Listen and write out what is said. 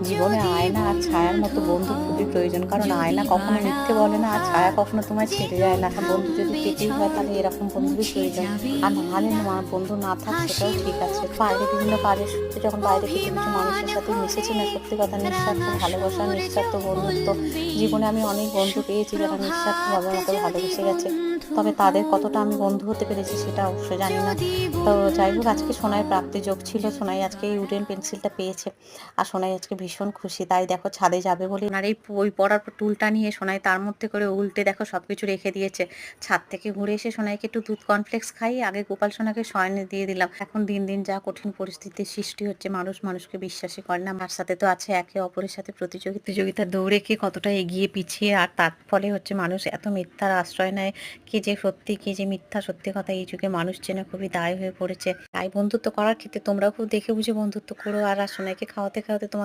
জীবনে আয়না আর ছায়ার মতো বন্ধু খুবই প্রয়োজন, কারণ আয়না কখনো মিথ্যে বলে না আর ছায়া কখনো তোমায় ছেড়ে যায় না। বন্ধু যদি পেতেই হয় তাহলে এরকম বন্ধুরই প্রয়োজন। আর না হলে না, বন্ধু না থাক সেটাও ঠিক আছে। বাইরে বিভিন্ন কাজের সূত্রে যখন বাইরে কিছু কিছু মানুষের সাথে মিশেছি না, সত্যি কথা নিঃস্বার্থ ভালোবাসা, নিঃস্বার্থ বন্ধুত্ব। জীবনে আমি অনেক বন্ধু পেয়েছি যারা নিঃস্বার্থভাবে আমাকে ভালোবেসে গেছে, তবে তাদের কতটা আমি বন্ধু হতে পেরেছি সেটা অবশ্য জানি না। তো যাই হোক, আজকে সোনাইয়ের প্রাপ্তি যোগ ছিল, সোনাই আজকে এই উডেন পেন্সিলটা পেয়েছে। আর সোনাই আজকে ভীষণ খুশি, তাই দেখো ছাদে যাবে বলে ওনার এই বই পড়ার টুলটা নিয়ে সোনাই তার মধ্যে করে উল্টে দেখো সবকিছু রেখে দিয়েছে। ছাদ থেকে ঘুরে এসে সোনাইকে একটু দুধ কর্নফ্লেক্স খাইয়ে আগে গোপাল সোনাকে শয়নে দিয়ে দিলাম। এখন দিন দিন যা কঠিন পরিস্থিতির সৃষ্টি হচ্ছে, মানুষ মানুষকে বিশ্বাসই করে না। আমার সাথে তো আছে একে অপরের সাথে প্রতিযোগিতা দৌড়ে কে কতটা এগিয়ে পিছিয়ে, আর তার ফলে হচ্ছে মানুষ এত মিথ্যার আশ্রয় নেয়। কি যে সত্যি কি যে মিথ্যা, সত্যি কথা এই যুগে মানুষ চেনা খুবই দায় হয়ে পড়েছে। তাই বন্ধুত্ব করার ক্ষেত্রে তোমরাও খুব দেখে বুঝে বন্ধুত্ব করো। আর সোনাইকে খাওয়াতে খাওয়াতে তোমার